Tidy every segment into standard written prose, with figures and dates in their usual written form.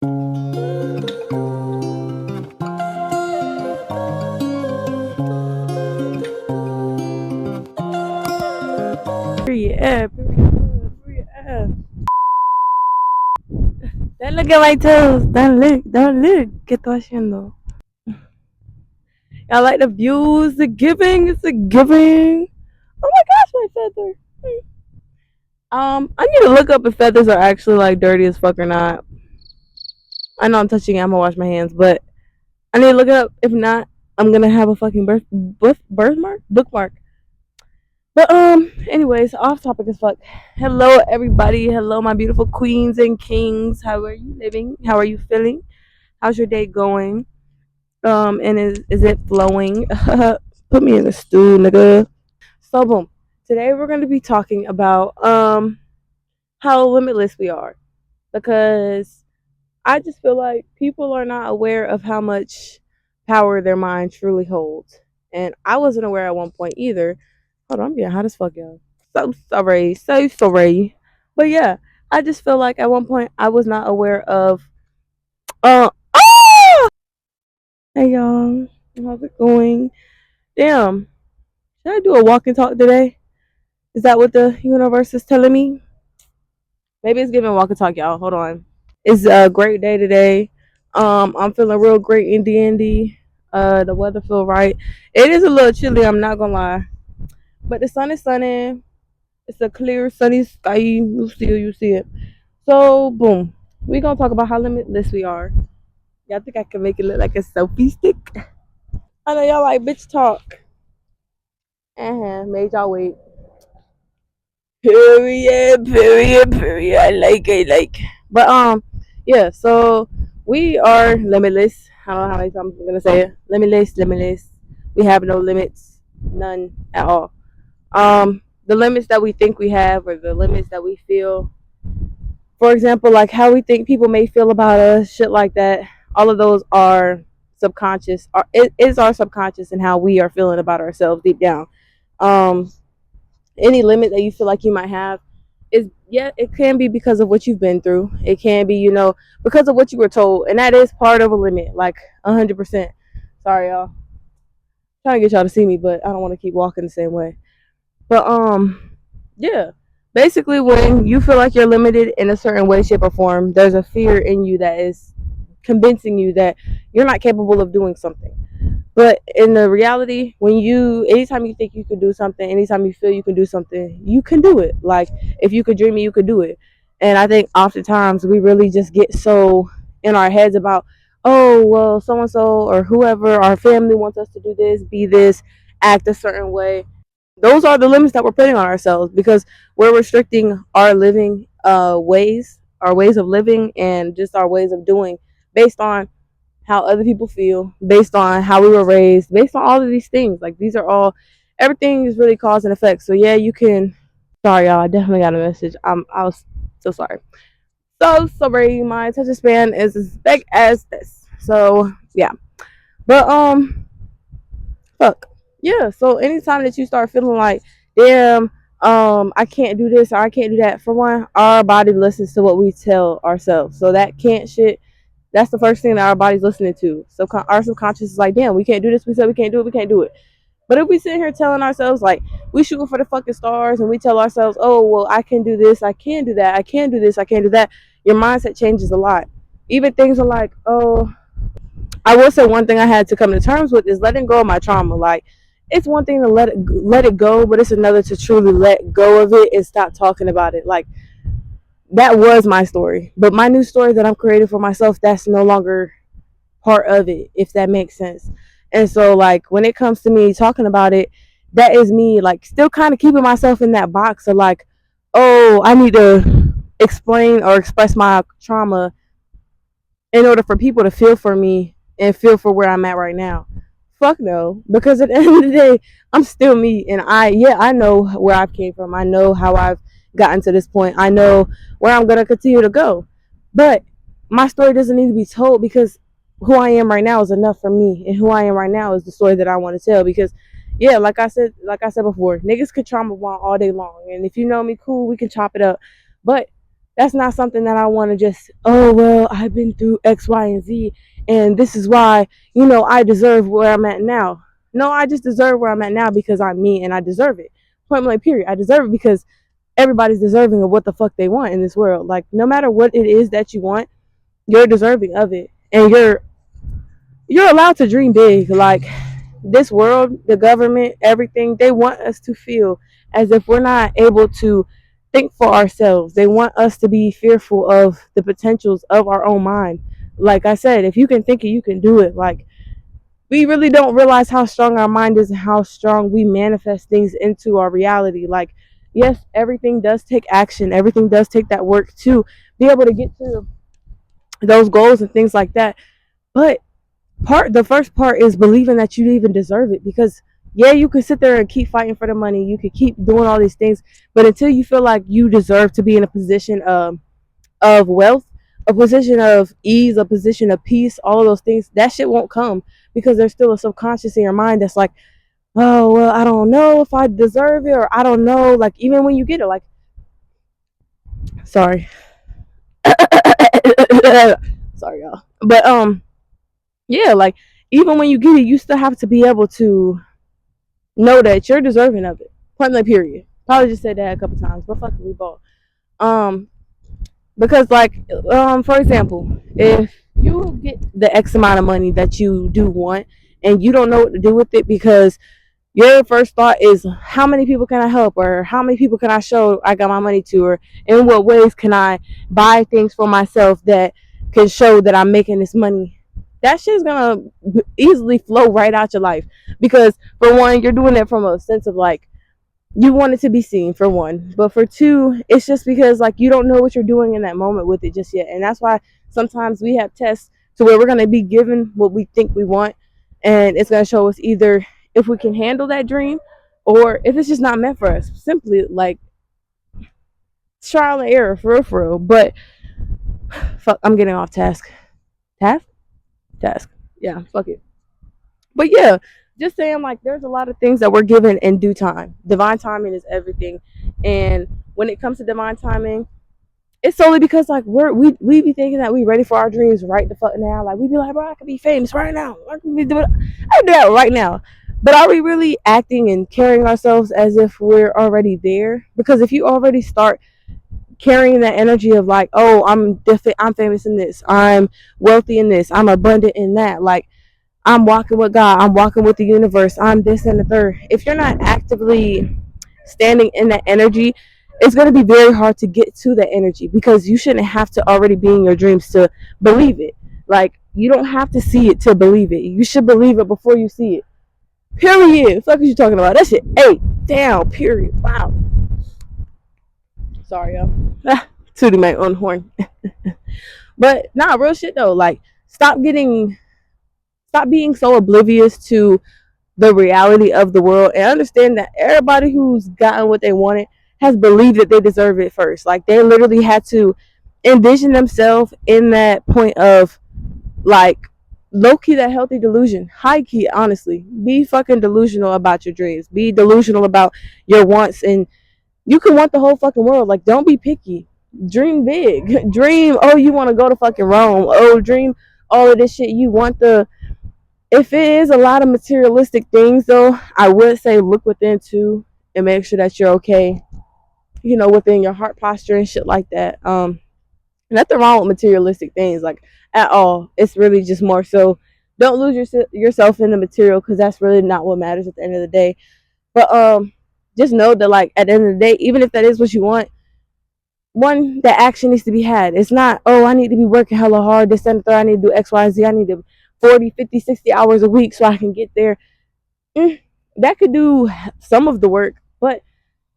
Yeah, yeah. Don't look at my toes. Don't look. ¿Qué estoy haciendo? I like the views, the giving, it's a giving. Oh my gosh, my feather. I need to look up if feathers are actually like dirty as fuck or not. I know I'm touching it, I'm gonna wash my hands, but I need to look it up. If not, I'm gonna have a fucking birthmark? Bookmark. But anyways, off topic as fuck. Hello everybody. Hello my beautiful queens and kings. How are you living? How are you feeling? How's your day going? And is it flowing? Put me in the stew, nigga. So boom. Today we're gonna be talking about how limitless we are. Because I just feel like people are not aware of how much power their mind truly holds. And I wasn't aware at one point either. Hold on, I'm getting hot as fuck, y'all. So sorry, so sorry. But yeah, I just feel like at one point I was not aware of. Ah! Hey y'all, how's it going? Damn, should I do a walk and talk today? Is that what the universe is telling me? Maybe it's giving walk and talk, y'all. Hold on. It's a great day today. I'm feeling real great in the the weather feel right. It is a little chilly. I'm not gonna lie, but the sun is sunny. It's a clear, sunny sky. You see it. You see it. So boom, we gonna talk about how limitless we are. Y'all think I can make it look like a selfie stick? I know y'all like bitch talk. Made y'all wait. Period. Period. Period. I like. I like. But yeah. So we are limitless. I don't know how many times I'm gonna say it. Limitless. Limitless. We have no limits. None at all. The limits that we think we have, or the limits that we feel, for example, like how we think people may feel about us, shit like that. All of those are subconscious. It is our subconscious and how we are feeling about ourselves deep down. Um, any limit that you feel like you might have is, yeah, it can be because of what you've been through. It can be, because of what you were told, and that is part of a limit, like 100%. Sorry, y'all. Trying to get y'all to see me, but I don't want to keep walking the same way. But yeah. Basically, when you feel like you're limited in a certain way, shape, or form, there's a fear in you that is convincing you that you're not capable of doing something. But in the reality, anytime you think you can do something, anytime you feel you can do something, you can do it. Like, if you could dream it, you could do it. And I think oftentimes we really just get so in our heads about, oh, well, so and so or whoever, our family wants us to do this, be this, act a certain way. Those are the limits that we're putting on ourselves because we're restricting our living ways, our ways of living, and just our ways of doing based on how other people feel, based on how we were raised, based on all of these things. Like, these are all, everything is really cause and effect. So yeah, you can. Sorry, y'all. I definitely got a message. I was so sorry. So sorry. My attention span is as big as this. So yeah, but fuck yeah. So anytime that you start feeling like, damn, I can't do this or I can't do that. For one, our body listens to what we tell ourselves. So that can't shit, that's the first thing that our body's listening to. So our subconscious is like, damn, we can't do this. We said we can't do it. We can't do it. But if we sit here telling ourselves, like, we shooting for the fucking stars, and we tell ourselves, oh, well, I can do this, I can do that, I can do this, I can do that, your mindset changes a lot. Even things are like, oh, I will say one thing I had to come to terms with is letting go of my trauma. Like, it's one thing to let it go, but it's another to truly let go of it and stop talking about it. Like, that was my story, but my new story that I'm creating for myself, that's no longer part of it, if that makes sense. And so, like, when it comes to me talking about it, that is me, like, still kind of keeping myself in that box of like, oh, I need to explain or express my trauma in order for people to feel for me and feel for where I'm at right now. Fuck no, because at the end of the day, I'm still me, and I know where I came from. I know how I've gotten to this point. I know where I'm gonna continue to go, but my story doesn't need to be told because who I am right now is enough for me, and who I am right now is the story that I want to tell. Because yeah, like I said before, niggas could trauma bond all day long, and if you know me, cool, we can chop it up, but That's not something that I want to just, oh, well, I've been through X, Y, and Z, and this is why, I deserve where I'm at now. No, I just deserve where I'm at now because I'm me and I deserve it. Point blank, period. I deserve it because everybody's deserving of what the fuck they want in this world. Like, no matter what it is that you want, you're deserving of it. And you're allowed to dream big. Like, this world, the government, everything, they want us to feel as if we're not able to think for ourselves. They want us to be fearful of the potentials of our own mind. Like I said, if you can think it, you can do it. Like, we really don't realize how strong our mind is and how strong we manifest things into our reality. Like, yes, everything does take action, everything does take that work to be able to get to those goals and things like that. But the first part is believing that you even deserve it, because yeah, you can sit there and keep fighting for the money, you could keep doing all these things, but until you feel like you deserve to be in a position of wealth, a position of ease, a position of peace, all of those things, that shit won't come, because there's still a subconscious in your mind that's like, oh, well, I don't know if I deserve it, or I don't know, like, even when you get it, like, sorry. Sorry, y'all. But yeah, like, even when you get it, you still have to be able to know that you're deserving of it. Point blank, period. Probably just said that a couple times, but fuck it, we both. Um, because, like, for example, if you get the X amount of money that you do want, and you don't know what to do with it because your first thought is, how many people can I help, or how many people can I show I got my money to, or in what ways can I buy things for myself that can show that I'm making this money, that shit's gonna easily flow right out your life. Because for one, you're doing it from a sense of, like, you want it to be seen, for one, but for two, it's just because, like, you don't know what you're doing in that moment with it just yet. And that's why sometimes we have tests to where we're going to be given what we think we want, and it's going to show us either if we can handle that dream, or if it's just not meant for us. Simply, like, trial and error, for real. But fuck, I'm getting off task. Yeah, fuck it. But yeah, just saying, like, there's a lot of things that we're given in due time. Divine timing is everything. And when it comes to divine timing, it's solely because, like, we be thinking that we ready for our dreams right the fuck now. Like, we be like, bro, I could be famous right now. I can be doing I can do that right now. But are we really acting and carrying ourselves as if we're already there? Because if you already start carrying that energy of, like, oh, I'm famous in this, I'm wealthy in this, I'm abundant in that, like, I'm walking with God, I'm walking with the universe, I'm this and the third. If you're not actively standing in that energy, it's going to be very hard to get to that energy, because you shouldn't have to already be in your dreams to believe it. Like, you don't have to see it to believe it. You should believe it before you see it. Period. Fuck is you talking about? That shit 8 down. Period. Wow. Sorry, y'all. Tooting my own horn. But nah, real shit though. Like, stop being so oblivious to the reality of the world, and understand that everybody who's gotten what they wanted has believed that they deserve it first. Like, they literally had to envision themselves in that point of, like, low key, that healthy delusion, high key, honestly, be fucking delusional about your dreams, be delusional about your wants, and you can want the whole fucking world. Like, don't be picky, dream big. Dream, oh, you want to go to fucking Rome, oh, dream all of this shit. You want the If it is a lot of materialistic things, though, I would say look within too, and make sure that you're okay, within your heart posture and shit like that. Nothing wrong with materialistic things, like, at all. It's really just more so, don't lose yourself in the material, because that's really not what matters at the end of the day. But just know that, like, at the end of the day, even if that is what you want, one, that action needs to be had. It's not, oh, I need to be working hella hard, this and the third, I need to do X, Y, Z, I need to 40, 50, 60 hours a week so I can get there. That could do some of the work, but,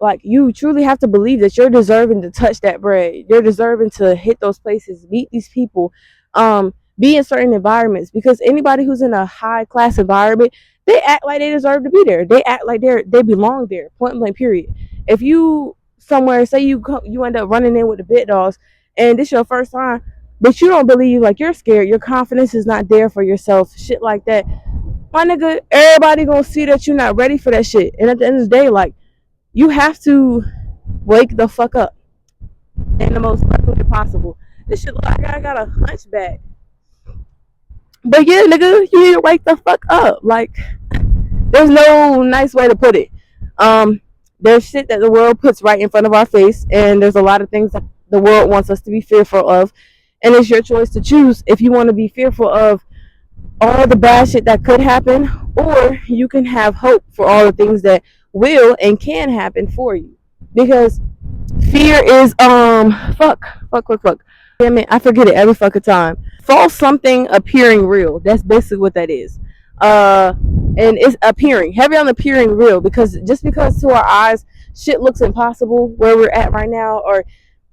like, you truly have to believe that you're deserving to touch that bread. You're deserving to hit those places, meet these people, be in certain environments. Because anybody who's in a high class environment, they act like they deserve to be there. They act like they belong there. Point blank. Period. If you somewhere, say you end up running in with the big dogs, and this your first time, but you don't believe, like, you're scared, your confidence is not there for yourself, shit like that. My nigga, everybody gonna see that you're not ready for that shit. And at the end of the day, like, you have to wake the fuck up. in the most ugly way possible. This shit look like I got a hunchback. But yeah, nigga, you need to wake the fuck up. Like, there's no nice way to put it. Um, there's shit that the world puts right in front of our face, and there's a lot of things that the world wants us to be fearful of. And it's your choice to choose if you want to be fearful of all the bad shit that could happen, or you can have hope for all the things that will and can happen for you. Because fear is fuck. Damn it, I forget it every fucking time. False something appearing real. That's basically what that is. And it's appearing heavy on appearing real, because just because to our eyes shit looks impossible where we're at right now, or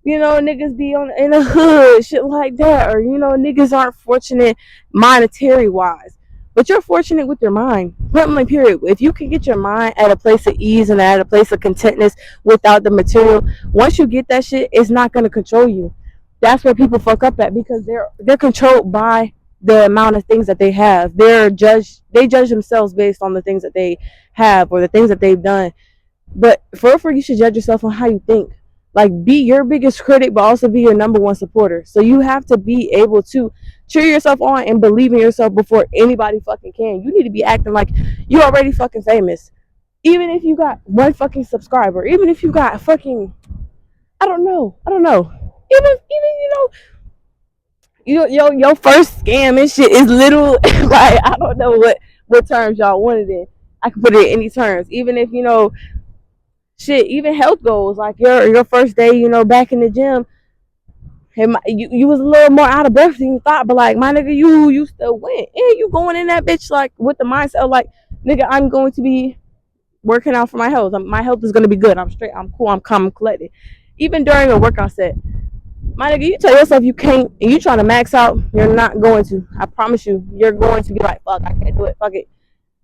niggas be on in the hood, shit like that, or niggas aren't fortunate monetary wise, but you're fortunate with your mind. Point period. If you can get your mind at a place of ease and at a place of contentness without the material, once you get that shit, it's not gonna control you. That's where people fuck up at, because they're controlled by the amount of things that they have. They judge themselves based on the things that they have or the things that they've done. But for you should judge yourself on how you think. Like, be your biggest critic, but also be your number one supporter. So you have to be able to cheer yourself on and believe in yourself before anybody fucking can. You need to be acting like you already fucking famous. Even if you got one fucking subscriber, even if you got fucking, I don't know. Even your first scam and shit is little, like, I don't know what terms y'all wanted in. I can put it in any terms. Even if shit, even health goals, like your first day, back in the gym, you was a little more out of breath than you thought, but like, my nigga, you still went, and you going in that bitch like with the mindset of like, nigga, I'm going to be working out for my health. My health is gonna be good. I'm straight. I'm cool. I'm calm. I'm collected. Even during a workout set, my nigga, you tell yourself you can't, and you trying to max out, you're not going to. I promise you, you're going to be like, fuck, I can't do it. Fuck it.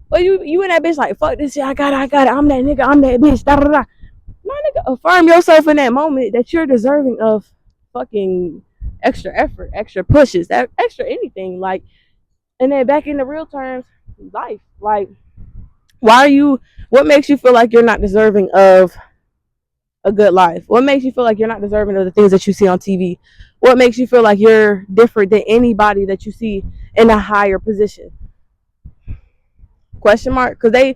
But you in that bitch like, fuck this shit. I got it. I'm that nigga. I'm that bitch. Da da da. My nigga, affirm yourself in that moment that you're deserving of fucking extra effort, extra pushes, extra anything. Like, and then back in the real terms, life. Like, what makes you feel like you're not deserving of a good life? What makes you feel like you're not deserving of the things that you see on TV? What makes you feel like you're different than anybody that you see in a higher position? Question mark. Because they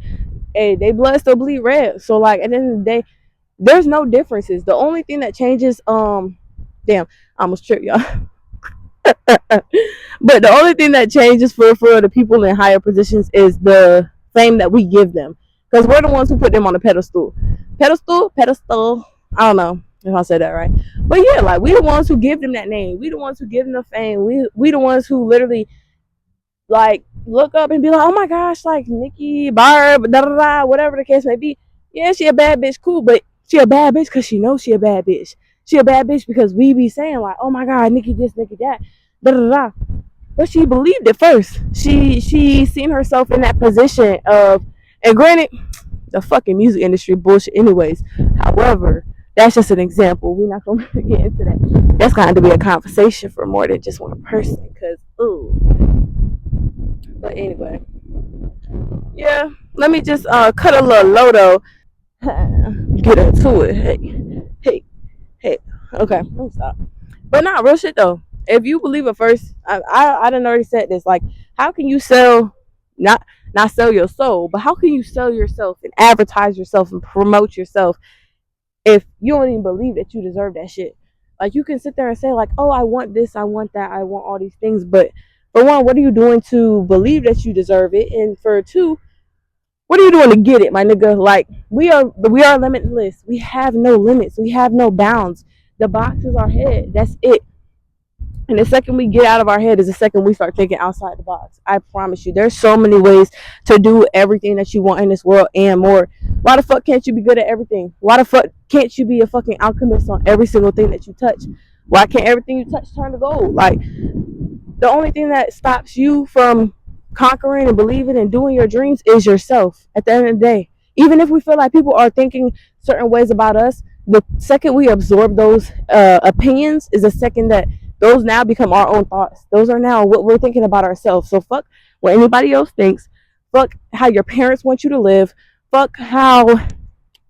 blood still bleed red. So like, at the end of the day, there's no differences. The only thing that changes, damn, I almost tripped y'all. But the only thing that changes for the people in higher positions is the fame that we give them, because we're the ones who put them on a pedestal. Pedestal. I don't know if I said that right, but yeah, like, we the ones who give them that name. We the ones who give them the fame. We the ones who literally like look up and be like, oh my gosh, like Nikki Barb, da da da, whatever the case may be. Yeah, she a bad bitch, cool, but she a bad bitch because she knows she a bad bitch. She a bad bitch because we be saying like, oh my god, Nikki this, Nikki that, da da da. But she believed it first. She seen herself in that position of, and granted, the fucking music industry bullshit anyways. However, that's just an example. We're not gonna get into that. That's going to be a conversation for more than just one person. Cause ooh. But anyway, yeah. Let me just cut a little low get into it. Hey. Okay, let me stop. But not real shit though. If you believe it first, I done already said this. Like, how can you sell, not sell your soul, but how can you sell yourself and advertise yourself and promote yourself if you don't even believe that you deserve that shit? Like, you can sit there and say like, oh, I want this, I want that, I want all these things, but for one, what are you doing to believe that you deserve it? And for two, what are you doing to get it, my nigga? Like, we are limitless. We have no limits. We have no bounds. The box is our head. That's it. And the second we get out of our head is the second we start thinking outside the box. I promise you, there's so many ways to do everything that you want in this world and more. Why the fuck can't you be good at everything? Why the fuck can't you be a fucking alchemist on every single thing that you touch? Why can't everything you touch turn to gold? Like, the only thing that stops you from conquering and believing and doing your dreams is yourself at the end of the day. Even if we feel like people are thinking certain ways about us, the second we absorb those opinions is the second that those now become our own thoughts. Those are now what we're thinking about ourselves. So fuck what anybody else thinks. Fuck how your parents want you to live. Fuck how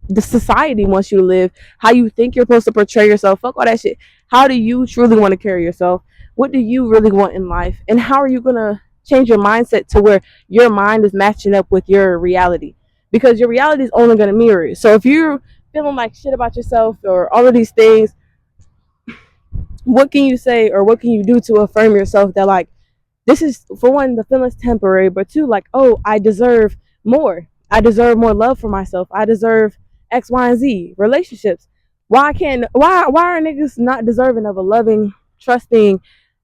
the society wants you to live, how you think you're supposed to portray yourself. Fuck all that shit. How do you truly want to carry yourself? What do you really want in life? And how are you gonna change your mindset to where your mind is matching up with your reality? Because your reality is only gonna mirror it. So if you're feeling like shit about yourself or all of these things, what can you say or what can you do to affirm yourself that, like, this is, for one, the feeling's temporary, but two, like, oh, I deserve more. I deserve more love for myself. I deserve X, Y, and Z relationships. Why are niggas not deserving of a loving, trusting,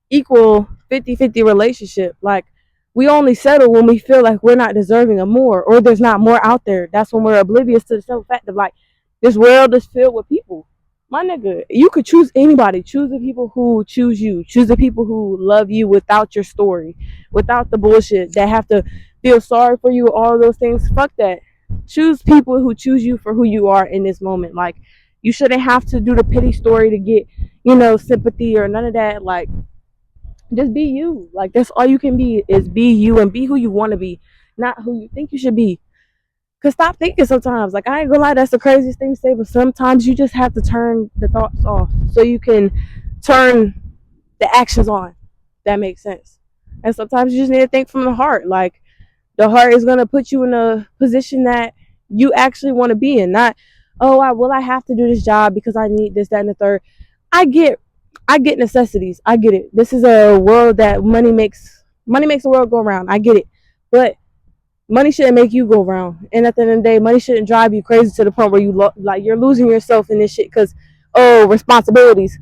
equal 50-50 relationship? Like, we only settle when we feel like we're not deserving of more, or there's not more out there. That's when we're oblivious to the simple fact of, like, this world is filled with people. My nigga, you could choose anybody. Choose the people who choose you. Choose the people who love you without your story, without the bullshit that have to feel sorry for you, all those things. Fuck that. Choose people who choose you for who you are in this moment. Like, you shouldn't have to do the pity story to get, sympathy or none of that. Like, just be you. Like, that's all you can be, is be you and be who you want to be, not who you think you should be. Cause stop thinking sometimes. Like, I ain't gonna lie, that's the craziest thing to say, but sometimes you just have to turn the thoughts off so you can turn the actions on. That makes sense. And sometimes you just need to think from the heart. Like, the heart is gonna put you in a position that you actually want to be in. Not, oh, I have to do this job because I need this, that, and the third. I get I get necessities. I get it. This is a world that money makes the world go around. I get it. But money shouldn't make you go around. And at the end of the day, money shouldn't drive you crazy to the point where like you're losing yourself in this shit because, oh, responsibilities.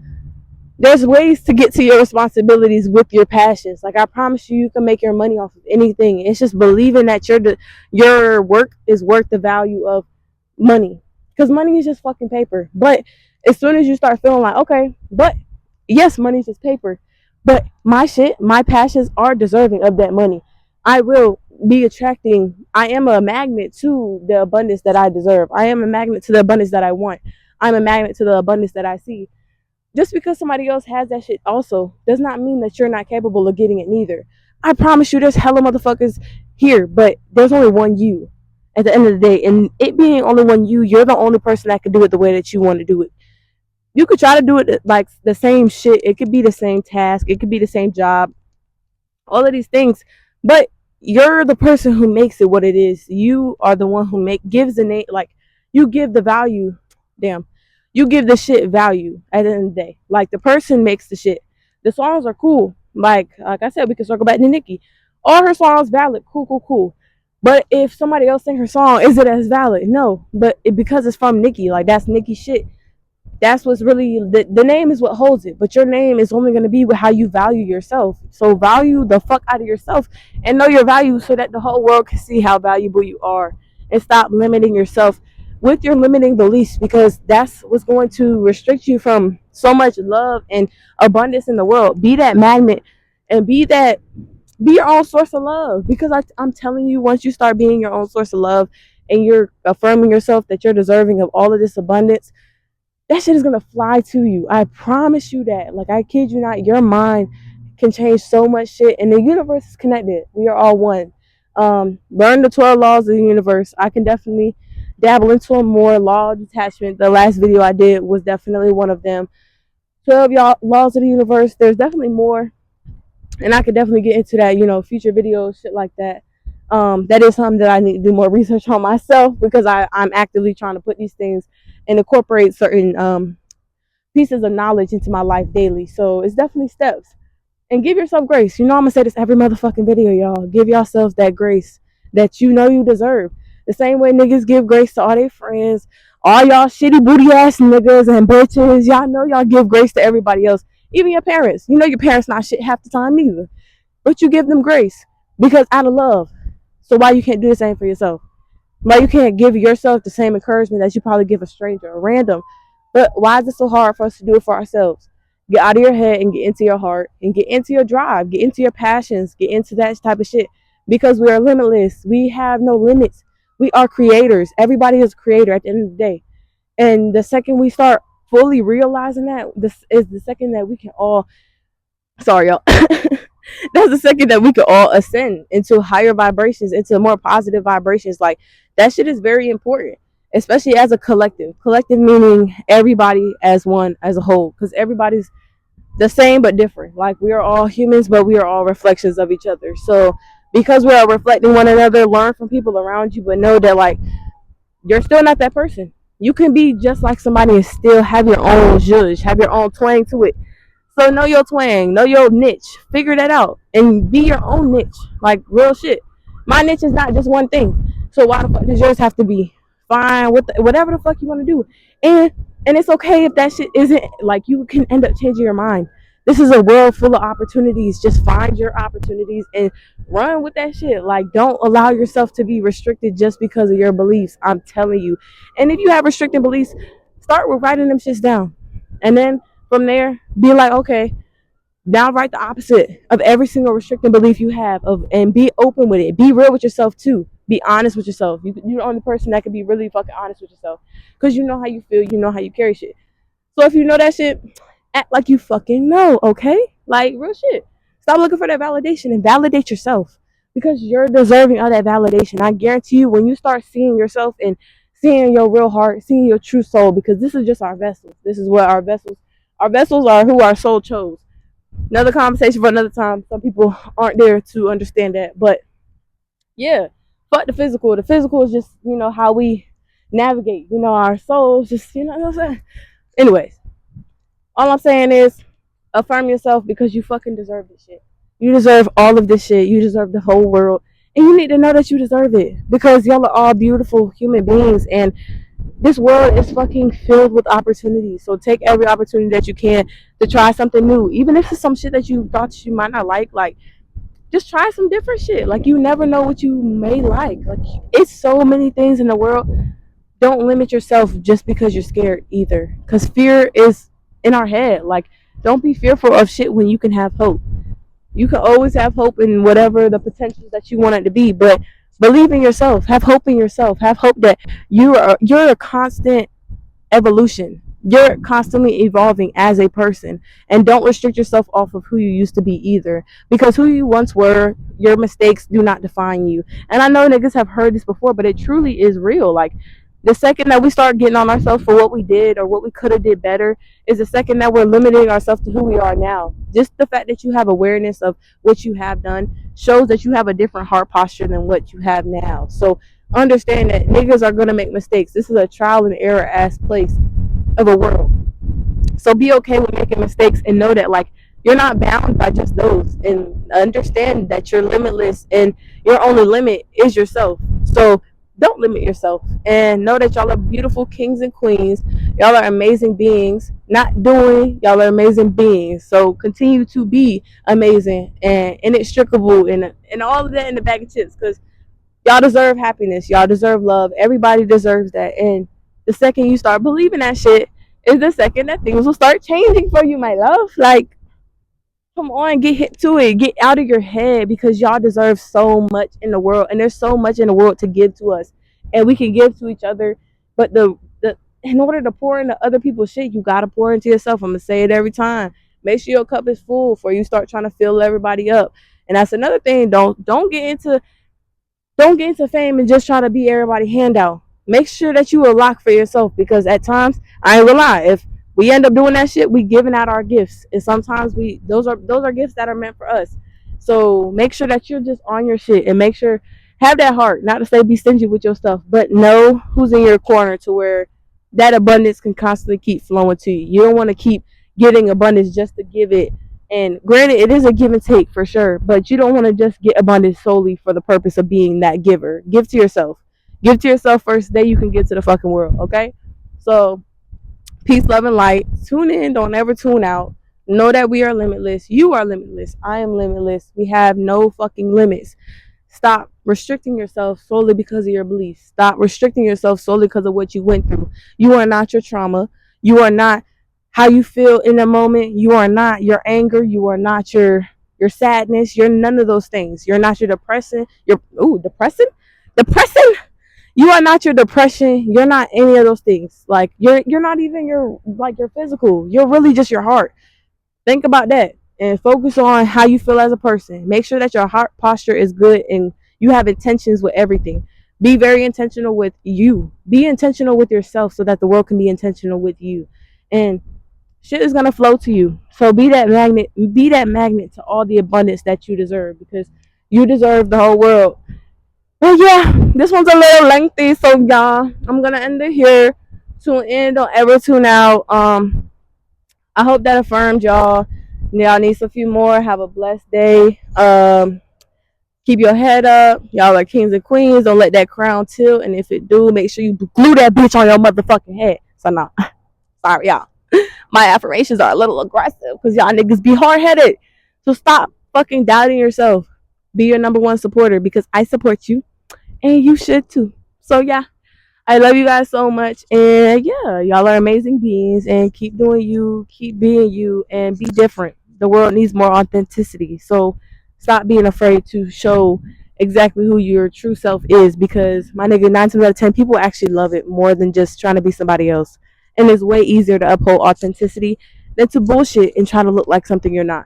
There's ways to get to your responsibilities with your passions. Like, I promise you, you can make your money off of anything. It's just believing that your work is worth the value of money. Because money is just fucking paper. But as soon as you start feeling like, okay, but yes, money is just paper, but my passions are deserving of that money. I will be attracting. I am a magnet to the abundance that I deserve. I am a magnet to the abundance that I want. I'm a magnet to the abundance that I see. Just because somebody else has that shit also does not mean that you're not capable of getting it neither. I promise you, there's hella motherfuckers here, but there's only one you at the end of the day. And it being only one you, you're the only person that can do it the way that you want to do it. You could try to do it like the same shit. It could be the same task. It could be the same job. All of these things, but you're the person who makes it what it is. You are the one who gives the name. Like, you give the value. Damn, you give the shit value at the end of the day. Like, the person makes the shit. The songs are cool. Like I said, we can circle back to Nicki. All her songs valid. Cool, cool, cool. But if somebody else sing her song, is it as valid? No. But because it's from Nicki, like, that's Nicki shit. That's what's really the name is what holds it, but your name is only going to be with how you value yourself. So value the fuck out of yourself and know your value so that the whole world can see how valuable you are, and stop limiting yourself with your limiting beliefs, because that's what's going to restrict you from so much love and abundance in the world. Be that magnet and be your own source of love, because I'm telling you, once you start being your own source of love and you're affirming yourself that you're deserving of all of this abundance, that shit is gonna fly to you. I promise you that. Like, I kid you not, your mind can change so much shit, and the universe is connected. We are all one. Learn the 12 laws of the universe. I can definitely dabble into a more. Law of detachment. The last video I did was definitely one of them. 12 laws of the universe. There's definitely more, and I could definitely get into that. Future videos, shit like that. That is something that I need to do more research on myself, because I'm actively trying to put these things and incorporate certain pieces of knowledge into my life daily. So it's definitely steps. And give yourself grace. I'm gonna say this every motherfucking video, y'all. Give yourselves that grace that you deserve. The same way niggas give grace to all their friends, all y'all shitty booty ass niggas and bitches. Y'all know y'all give grace to everybody else, even your parents. Your parents not shit half the time neither, but you give them grace because out of love. So why you can't do the same for yourself? Why you can't give yourself the same encouragement that you probably give a stranger, a random? But why is it so hard for us to do it for ourselves? Get out of your head and get into your heart and get into your drive, get into your passions, get into that type of shit, because we are limitless. We have no limits. We are creators. Everybody is a creator at the end of the day. And the second we start fully realizing that, this is the second that we can all, sorry y'all, that's the second that we could all ascend into higher vibrations, into more positive vibrations. Like, that shit is very important. especially as a collective. Collective meaning everybody as one, as a whole, because everybody's the same but different. Like, we are all humans, but we are all reflections of each other. So because we are reflecting one another, learn from people around you, but know that, like, you're still not that person. You can be just like somebody and still have your own zhuzh, have your own twang to it. So know your twang, know your niche, figure that out, and be your own niche. Like, real shit. My niche is not just one thing. So why the fuck does yours have to be? Fine with whatever the fuck you want to do, and it's okay if that shit isn't, like, you can end up changing your mind. This is a world full of opportunities. Just find your opportunities and run with that shit. Like, don't allow yourself to be restricted just because of your beliefs. I'm telling you. And if you have restricting beliefs, start with writing them shits down, and then from there, be like, okay, now write the opposite of every single restricting belief you have, and be open with it. Be real with yourself too. Be honest with yourself. You're the only person that can be really fucking honest with yourself, because you know how you feel. You know how you carry shit. So if you know that shit, act like you fucking know. Okay, like, real shit. Stop looking for that validation and validate yourself, because you're deserving of that validation. I guarantee you, when you start seeing yourself and seeing your real heart, seeing your true soul, because this is just our vessels. This is what our vessels are, who our soul chose. Another conversation for another time. Some people aren't there to understand that, but yeah, fuck the physical. The physical is just, how we navigate. Our souls just, what I'm saying. Anyways, all I'm saying is, affirm yourself, because you fucking deserve this shit. You deserve all of this shit. You deserve the whole world, and you need to know that you deserve it, because y'all are all beautiful human beings, and this world is fucking filled with opportunities. So take every opportunity that you can to try something new, even if it's some shit that you thought you might not like. Like, just try some different shit. Like, you never know what you may like. Like, it's so many things in the world. Don't limit yourself just because you're scared either, because fear is in our head. Like, don't be fearful of shit when you can have hope. You can always have hope in whatever the potentials that you want it to be, but believe in yourself. Have hope in yourself. Have hope that you're a constant evolution. You're constantly evolving as a person, and don't restrict yourself off of who you used to be either, because who you once were, your mistakes do not define you. And I know niggas have heard this before, but it truly is real. Like, the second that we start getting on ourselves for what we did or what we could have did better is the second that we're limiting ourselves to who we are now. Just the fact that you have awareness of what you have done shows that you have a different heart posture than what you have now. So understand that niggas are gonna make mistakes. This is a trial and error ass place of a world. So be okay with making mistakes, and know that, like, you're not bound by just those, and understand that you're limitless, and your only limit is yourself. So don't limit yourself, and know that y'all are beautiful kings and queens. Y'all are amazing beings. Not doing, y'all are amazing beings. So continue to be amazing and inextricable, and all of that in the bag of chips, because y'all deserve happiness. Y'all deserve love. Everybody deserves that. And the second you start believing that shit is the second that things will start changing for you, my love. Like, come on, get hit to it. Get out of your head, because y'all deserve so much in the world. And there's so much in the world to give to us. And we can give to each other. But the in order to pour into other people's shit, you gotta pour into yourself. I'm gonna say it every time. Make sure your cup is full before you start trying to fill everybody up. And that's another thing. Don't get into fame and just try to be everybody handout. Make sure that you are locked for yourself, because at times, I ain't gonna lie, if we end up doing that shit, we giving out our gifts, and sometimes those are gifts that are meant for us. So make sure that you're just on your shit, and make sure, have that heart, not to say be stingy with your stuff, but know who's in your corner, to where that abundance can constantly keep flowing to you. You don't want to keep getting abundance just to give it. And granted, it is a give and take for sure, but you don't want to just get abundance solely for the purpose of being that giver. Give to yourself. Give to yourself first, then you can give to the fucking world, okay? So, peace, love, and light. Tune in, don't ever tune out. Know that we are limitless. You are limitless. I am limitless. We have no fucking limits. Stop restricting yourself solely because of your beliefs. Stop restricting yourself solely because of what you went through. You are not your trauma. You are not how you feel in the moment. You are not your anger. You are not your sadness. You're none of those things. You're not your depression. Depressing. You are not your depression. You're not any of those things. Like, you're not even your physical. You're really just your heart. Think about that and focus on how you feel as a person. Make sure that your heart posture is good and you have intentions with everything. Be very intentional with you. Be intentional with yourself so that the world can be intentional with you. And shit is gonna flow to you. So be that magnet. Be that magnet to all the abundance that you deserve, because you deserve the whole world. But yeah, this one's a little lengthy, so y'all, I'm gonna end it here. Tune in, don't ever tune out. I hope that affirmed y'all. Y'all need a few more. Have a blessed day. Keep your head up. Y'all are kings and queens. Don't let that crown tilt. And if it do, make sure you glue that bitch on your motherfucking head. So nah, sorry y'all. My affirmations are a little aggressive because y'all niggas be hard headed. So stop fucking doubting yourself. Be your number one supporter, because I support you and you should too. So yeah, I love you guys so much. And yeah, y'all are amazing beings, and keep doing you, keep being you, and be different. The world needs more authenticity. So stop being afraid to show exactly who your true self is, because my nigga, 9 times out of 10, people actually love it more than just trying to be somebody else. And it's way easier to uphold authenticity than to bullshit and try to look like something you're not.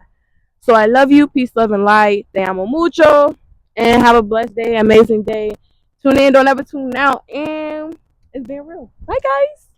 So I love you. Peace, love, and light. Te amo mucho. And have a blessed day, amazing day. Tune in, don't ever tune out. And it's been real. Bye, guys.